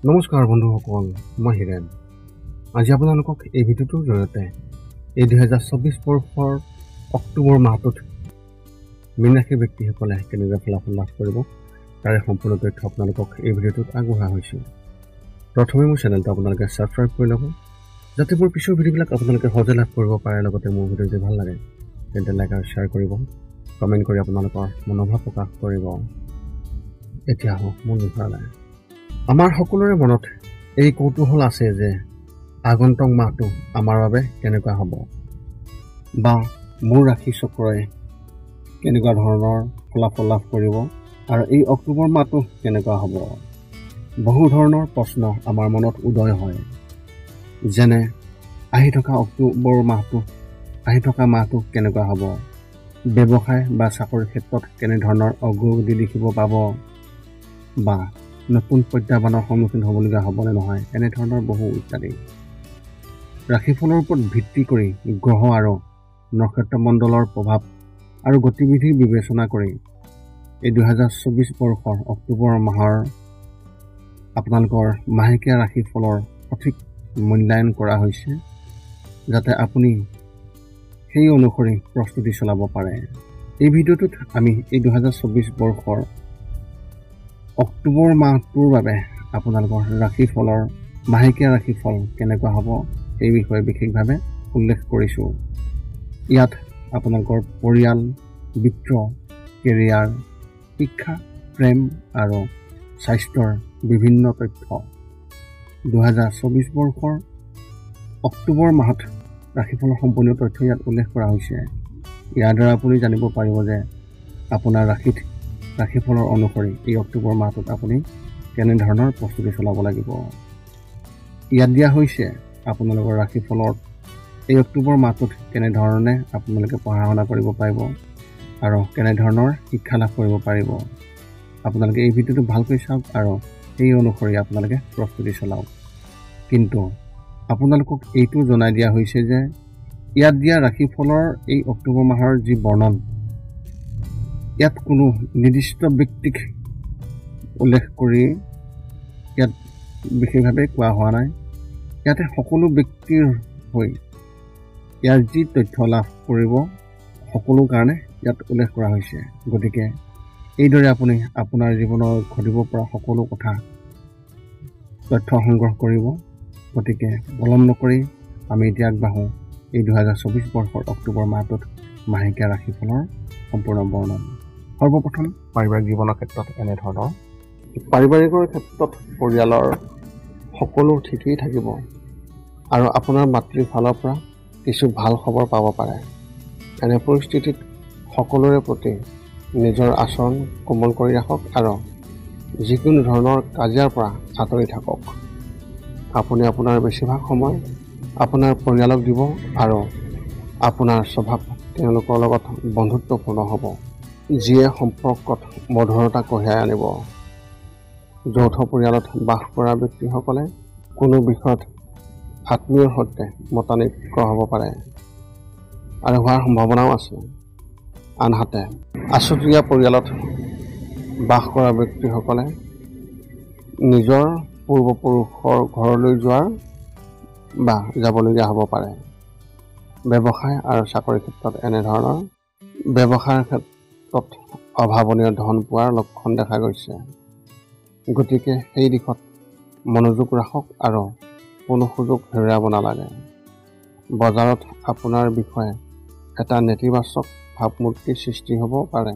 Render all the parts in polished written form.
নমস্কাৰ বন্ধুসকল, মই হিৰেন। আজি আপোনালোকক এই ভিডিঅ'টোৰ জৰিয়তে এই 2024 বৰ্ষৰ অক্টোবৰ মাহটোত মীন ৰাশিৰ ব্যক্তিসকলে কেনেদৰে ফলাফল লাভ কৰিব তাৰে সম্পূৰ্ণ তথ্য আপোনালোকক এই ভিডিঅ'টোত আগবঢ়োৱা হৈছে। প্ৰথমে মোৰ চেনেলটো আপোনালোকে ছাবস্ক্ৰাইব কৰি ল'ব, যাতে মোৰ পিছৰ ভিডিঅ'বিলাক আপোনালোকে সহজে লাভ কৰিব পাৰে। লগতে মোৰ ভিডিঅ' যদি ভাল লাগে তেন্তে লাইক আৰু শ্বেয়াৰ কৰিব, কমেণ্ট কৰি আপোনালোকৰ মনোভাৱ প্ৰকাশ কৰিব। এতিয়া আহক মূল বিষয়লৈ। আমাৰ সকলোৰে মনত এই কৌতূহল আছে যে আগন্তুক মাহটো আমাৰ বাবে কেনেকুৱা হ'ব, বা মোৰ ৰাশি চক্ৰই কেনেকুৱা ধৰণৰ ফলাফল লাভ কৰিব আৰু এই অক্টোবৰ মাহটো কেনেকুৱা হ'ব। বহু ধৰণৰ প্ৰশ্ন আমাৰ মনত উদয় হয়, যেনে আহি থকা মাহটো কেনেকুৱা হ'ব, ব্যৱসায় বা চাকৰিৰ ক্ষেত্ৰত কেনেধৰণৰ অগ্ৰগতি দেখিব পাব, বা নতুন প্ৰত্যাহ্বানৰ সন্মুখীন হ'বলগীয়া হ'বনে নহয়, এনেধৰণৰ বহু ইত্যাদি। ৰাশিফলৰ ওপৰত ভিত্তি কৰি গ্ৰহ আৰু নক্ষত্ৰমণ্ডলৰ প্ৰভাৱ আৰু গতিবিধি বিবেচনা কৰি এই 2024 বৰ্ষৰ অক্টোবৰ মাহৰ আপোনালোকৰ মাহেকীয়া ৰাশিফলৰ সঠিক মূল্যায়ন কৰা হৈছে, যাতে আপুনি সেই অনুসৰি প্ৰস্তুতি চলাব পাৰে। এই ভিডিঅ'টোত আমি এই 2024 বৰ্ষৰ অক্টোবৰ মাহটোৰ বাবে আপোনালোকৰ ৰাশিফলৰ মাহেকীয়া ৰাশিফল কেনেকুৱা হ'ব সেই বিষয়ে বিশেষভাৱে উল্লেখ কৰিছোঁ। ইয়াত আপোনালোকৰ পৰিয়াল, বিত্ত, কেৰিয়াৰ, শিক্ষা, প্ৰেম আৰু স্বাস্থ্যৰ বিভিন্ন তথ্য 2024 বৰ্ষৰ অক্টোবৰ মাহত ৰাশিফলৰ সম্পূৰ্ণ তথ্য ইয়াত উল্লেখ কৰা হৈছে। ইয়াৰ দ্বাৰা আপুনি জানিব পাৰিব যে আপোনাৰ ৰাশিফলৰ অনুসৰি এই অক্টোবৰ মাহটোত আপুনি কেনেধৰণৰ প্ৰস্তুতি চলাব লাগিব। ইয়াত দিয়া হৈছে আপোনালোকৰ ৰাশিফলত এই অক্টোবৰ মাহটোত কেনেধৰণে আপোনালোকে পঢ়া শুনা কৰিব পাৰিব আৰু কেনেধৰণৰ শিক্ষা লাভ কৰিব পাৰিব। আপোনালোকে এই ভিডিঅ'টো ভালকৈ চাওক আৰু সেই অনুসৰি আপোনালোকে প্ৰস্তুতি চলাওক। কিন্তু আপোনালোকক এইটো জনাই দিয়া হৈছে যে ইয়াত দিয়া ৰাশিফলৰ এই অক্টোবৰ মাহৰ যি বৰ্ণন, ইয়াত কোনো নিৰ্দিষ্ট ব্যক্তিক উল্লেখ কৰি ইয়াত বিশেষভাৱে কোৱা হোৱা নাই। ইয়াতে সকলো ব্যক্তিৰ হৈ ইয়াৰ যি তথ্য লাভ কৰিব সকলো কাৰণে ইয়াত উল্লেখ কৰা হৈছে। গতিকে এইদৰে আপুনি আপোনাৰ জীৱনৰ ঘটিব পৰা সকলো কথা তথ্য সংগ্ৰহ কৰিব। গতিকে পলম নকৰি আমি এতিয়া আগবাঢ়োঁ এই 2024 বৰ্ষৰ অক্টোবৰ মাহটোত মাহেকীয়া ৰাশিফলৰ সম্পূৰ্ণ বৰ্ণন। সৰ্বপ্ৰথম পাৰিবাৰিক জীৱনৰ ক্ষেত্ৰত এনেধৰণৰ। পাৰিবাৰিকৰ ক্ষেত্ৰত পৰিয়ালৰ সকলো ঠিকেই থাকিব আৰু আপোনাৰ মাতৃৰ ফালৰ পৰা কিছু ভাল খবৰ পাব পাৰে। এনে পৰিস্থিতিত সকলোৰে প্ৰতি নিজৰ আচৰণ কোমল কৰি ৰাখক আৰু যিকোনো ধৰণৰ কাজিয়াৰ পৰা আঁতৰি থাকক। আপুনি আপোনাৰ বেছিভাগ সময় আপোনাৰ পৰিয়ালক দিব আৰু আপোনাৰ স্বভাৱ তেওঁলোকৰ লগত বন্ধুত্বপূৰ্ণ হ'ব, যিয়ে সম্পৰ্কত মধুৰতা কঢ়িয়াই আনিব। যৌথ পৰিয়ালত বাস কৰা ব্যক্তিসকলে কোনো বিষয়ত আত্মীয়ৰ সৈতে মতানৈক্য হ'ব পাৰে আৰু হোৱাৰ সম্ভাৱনাও আছে। আনহাতে আছুতীয়া পৰিয়ালত বাস কৰা ব্যক্তিসকলে নিজৰ পূৰ্বপুৰুষৰ ঘৰলৈ যাবলগীয়া হ'ব পাৰে। ব্যৱসায় আৰু চাকৰিৰ ক্ষেত্ৰত এনেধৰণৰ। ব্যৱসায়ৰ ক্ষেত্ৰত অভাৱনীয় ধন পোৱাৰ লক্ষণ দেখা গৈছে। গতিকে সেই দিশত মনোযোগ ৰাখক আৰু কোনো সুযোগ হেৰুৱাব নালাগে। বজাৰত আপোনাৰ বিষয়ে এটা নেতিবাচক ভাৱমূৰ্তি সৃষ্টি হ'ব পাৰে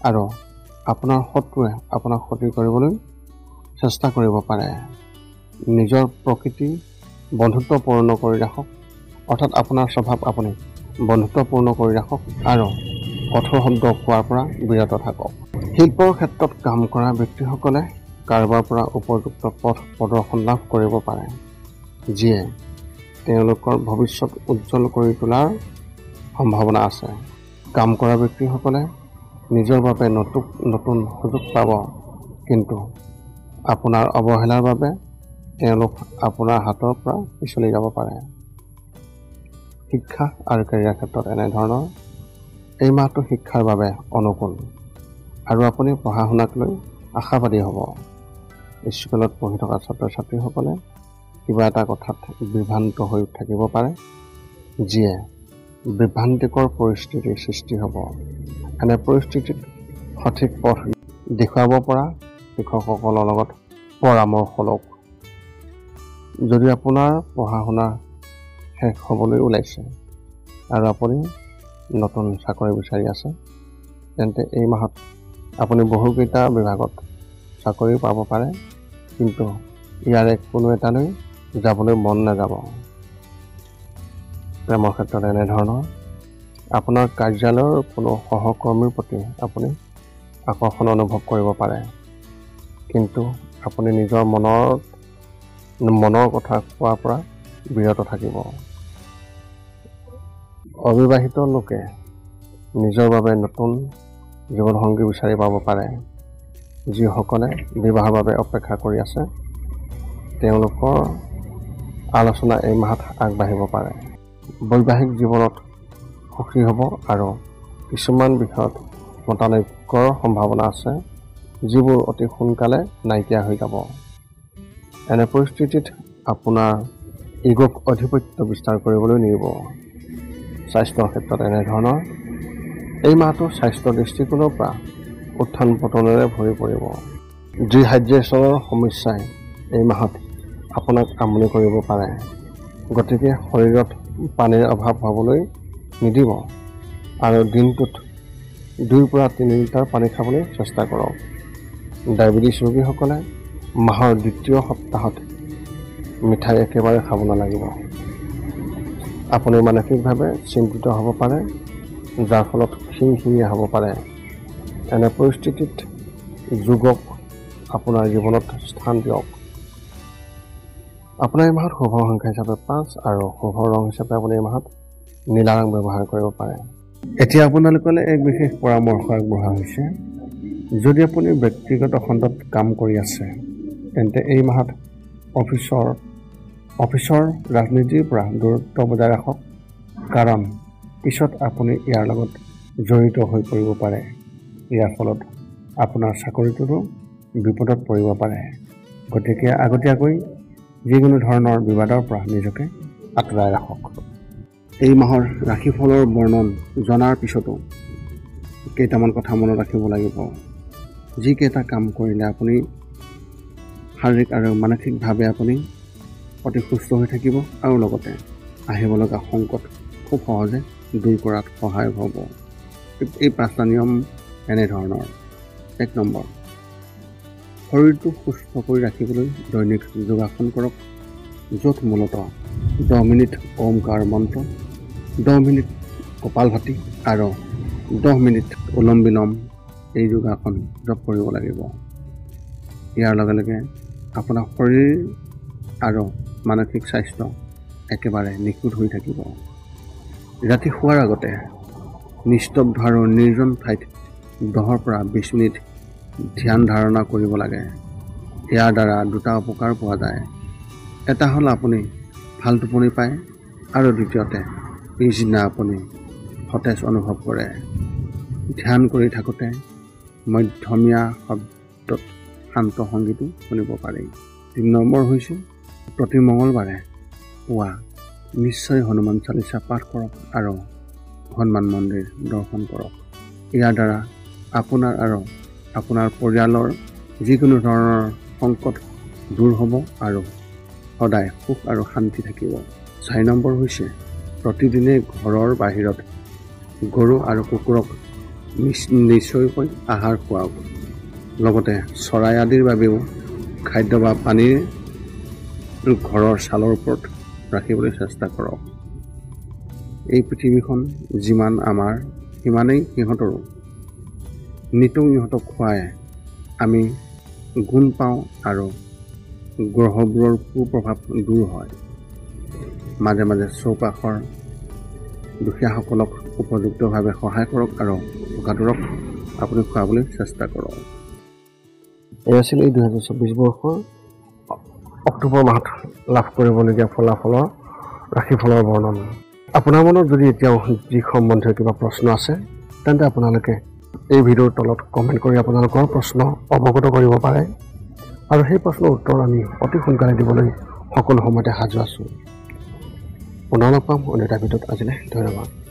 আৰু আপোনাৰ শত্ৰুৱে আপোনাক ক্ষতি কৰিবলৈ চেষ্টা কৰিব পাৰে। নিজৰ প্ৰকৃতি বন্ধুত্বপূৰ্ণ কৰি ৰাখক, অৰ্থাৎ আপোনাৰ স্বভাৱ আপুনি বন্ধুত্বপূৰ্ণ কৰি ৰাখক আৰু কঠোৰ শব্দ কোৱাৰ পৰা বিৰত থাকক। শিল্পৰ ক্ষেত্ৰত কাম কৰা ব্যক্তিসকলে কাৰোবাৰ পৰা উপযুক্ত পথ প্ৰদৰ্শন লাভ কৰিব পাৰে, যিয়ে তেওঁলোকৰ ভৱিষ্যত উজ্জ্বল কৰি তোলাৰ সম্ভাৱনা আছে। কাম কৰা ব্যক্তিসকলে নিজৰ বাবে নতুন সুযোগ পাব, কিন্তু আপোনাৰ অৱহেলাৰ বাবে তেওঁলোক আপোনাৰ হাতৰ পৰা পিছলি যাব পাৰে। শিক্ষা আৰু কেৰিয়াৰ ক্ষেত্ৰত এনেধৰণৰ। এই মাহটো শিক্ষাৰ বাবে অনুকূল আৰু আপুনি পঢ়া শুনাক লৈ আশাবাদী হ'ব। স্কুলত পঢ়ি থকা ছাত্ৰ ছাত্ৰীসকলে কিবা এটা কথাত বিভ্ৰান্ত হৈ থাকিব পাৰে, যিয়ে বিভ্ৰান্তিকৰ পৰিস্থিতিৰ সৃষ্টি হ'ব। এনে পৰিস্থিতিত সঠিক পথ দেখুৱাব পৰা শিক্ষকসকলৰ লগত পৰামৰ্শ লওক। যদি আপোনাৰ পঢ়া শুনা শেষ হ'বলৈ ওলাইছে আৰু আপুনি নতুন চাকৰি বিচাৰি আছে, তেন্তে এই মাহত আপুনি বহুকেইটা বিভাগত চাকৰি পাব পাৰে, কিন্তু ইয়াৰে কোনো এটালৈ যাবলৈ মন নাযাব। প্ৰেমৰ ক্ষেত্ৰত এনেধৰণৰ আপোনাৰ কাৰ্যালয়ৰ কোনো সহকৰ্মীৰ প্ৰতি আপুনি আকৰ্ষণ অনুভৱ কৰিব পাৰে, কিন্তু আপুনি নিজৰ মনৰ কথা কোৱাৰ পৰা বিৰত থাকিব। অবিবাহিত লোকে নিজৰ বাবে নতুন জীৱনসংগী বিচাৰি পাব পাৰে। যিসকলে বিবাহৰ বাবে অপেক্ষা কৰি আছে, তেওঁলোকৰ আলোচনা এই মাহত আগবাঢ়িব পাৰে। বৈবাহিক জীৱনত সুখী হ'ব আৰু কিছুমান বিষয়ত মতানৈক্যৰ সম্ভাৱনা আছে, যিবোৰ অতি সোনকালে নাইকিয়া হৈ যাব। এনে পৰিস্থিতিত আপোনাৰ ইগোক আধিপত্য বিস্তাৰ কৰিবলৈ নিব। স্বাস্থ্যৰ ক্ষেত্ৰত এনেধৰণৰ এই মাহটো স্বাস্থ্যৰ দৃষ্টিকোণৰ পৰা উত্থান পতনেৰে ভৰি পৰিব। ডিহাইড্ৰেশ্যনৰ সমস্যাই এই মাহত আপোনাক আমনি কৰিব পাৰে, গতিকে শৰীৰত পানীৰ অভাৱ হ'বলৈ নিদিব আৰু দিনটোত 2 পৰা 3 লিটাৰ পানী খাবলৈ চেষ্টা কৰক। ডায়েবেটিছ ৰোগীসকলে মাহৰ দ্বিতীয় সপ্তাহত মিঠাই একেবাৰে খাব নালাগিব। আপুনি মানসিকভাৱে চিন্তিত হ'ব পাৰে, যাৰ ফলত খিংখিঙীয়া হ'ব পাৰে। এনে পৰিস্থিতিত যোগক আপোনাৰ জীৱনত স্থান দিয়ক। আপোনাৰ এই মাহত শুভ সংখ্যা হিচাপে 5 আৰু শুভ ৰং হিচাপে আপুনি এই মাহত নীলা ৰং ব্যৱহাৰ কৰিব পাৰে। এতিয়া আপোনালোকলৈ এক বিশেষ পৰামৰ্শ আগবঢ়োৱা হৈছে। যদি আপুনি ব্যক্তিগত খণ্ডত কাম কৰি আছে, তেন্তে এই মাহত অফিচৰ ৰাজনীতিৰ পৰা দূৰত্ব বজাই ৰাখক, কাৰণ পিছত আপুনি ইয়াৰ লগত জড়িত হৈ পৰিব পাৰে। ইয়াৰ ফলত আপোনাৰ চাকৰিটোতো বিপদত পৰিব পাৰে। গতিকে আগতীয়াকৈ যিকোনো ধৰণৰ বিবাদৰ পৰা নিজকে আঁতৰাই ৰাখক। এই মাহৰ ৰাশিফলৰ বৰ্ণন জনাৰ পিছতো কেইটামান কথা মনত ৰাখিব লাগিব। যিকেইটা কাম কৰিলে আপুনি শাৰীৰিক আৰু মানসিকভাৱে আপুনি অতি সুস্থ হৈ থাকিব আৰু লগতে আহিব লগা সংকট খুব সহজে দূৰ কৰাত সহায় হ'ব। এই 5টা নিয়ম এনেধৰণৰ। 1 নম্বৰ, শৰীৰটো সুস্থ কৰি ৰাখিবলৈ দৈনিক যোগাসন কৰক, য'ত মূলতঃ 10 মিনিট ওমকাৰ মন্ত্ৰ, 10 মিনিট কপালভাতি আৰু 10 মিনিট অনুলোম বিলোম এই যোগাসন জপ কৰিব লাগিব। ইয়াৰ লগে লগে আপোনাৰ শৰীৰ আৰু মানসিক স্বাস্থ্য একেবাৰে নিখুঁত হৈ থাকিব। ৰাতি শোৱাৰ আগতে নিস্তব্ধ আৰু নিৰ্জন ঠাইত 10 পৰা 20 মিনিট ধ্যান ধাৰণা কৰিব লাগে। ইয়াৰ দ্বাৰা 2টা উপকাৰ পোৱা যায়। এটা হ'ল আপুনি ভাল টোপনি পায় আৰু দ্বিতীয়তে পিছদিনা আপুনি সতেজ অনুভৱ কৰে। ধ্যান কৰি থাকোঁতে মধ্যমীয়া শব্দত শান্ত সংগীতো শুনিব পাৰি। 3 নম্বৰ হৈছে প্ৰতি মঙলবাৰে পুৱা নিশ্চয় হনুমান চালিচা পাঠ কৰক আৰু হনুমান মন্দিৰ দৰ্শন কৰক। ইয়াৰ দ্বাৰা আপোনাৰ আৰু আপোনাৰ পৰিয়ালৰ যিকোনো ধৰণৰ সংকট দূৰ হ'ব আৰু সদায় সুখ আৰু শান্তি থাকিব। 4 নম্বৰ হৈছে প্ৰতিদিনে ঘৰৰ বাহিৰত গৰু আৰু কুকুৰক নিশ্চয়কৈ আহাৰ খুৱাওক। লগতে চৰাই আদিৰ বাবেও খাদ্য বা পানীৰ ঘৰৰ ছালৰ ওপৰত ৰাখিবলৈ চেষ্টা কৰক। এই পৃথিৱীখন যিমান আমাৰ সিমানেই সিহঁতৰো। নিতৌ ইহঁতক খুৱাই আমি গুণ পাওঁ আৰু গ্ৰহবোৰৰ কুপ্ৰভাৱ দূৰ হয়। মাজে মাজে চৌপাশৰ দুখীয়াসকলক উপযুক্তভাৱে সহায় কৰক আৰু ভোকাতুৰক আপুনি খুৱাবলৈ চেষ্টা কৰক। এই আছিল এই 2024 বৰ্ষৰ অক্টোবৰ মাহত লাভ কৰিবলগীয়া ফলাফলৰ ৰাশিফলৰ বৰ্ণন। আপোনাৰ মনত যদি এতিয়াও যি সম্বন্ধীয় কিবা প্ৰশ্ন আছে, তেন্তে আপোনালোকে এই ভিডিঅ'ৰ তলত কমেণ্ট কৰি আপোনালোকৰ প্ৰশ্ন অৱগত কৰিব পাৰে আৰু সেই প্ৰশ্নৰ উত্তৰ আমি অতি সোনকালে দিবলৈ সকলো সময়তে সাজু আছোঁ। পুনৰ লগ পাম অন্য এটা ভিডিঅ'ত। আজিলৈ ধন্যবাদ।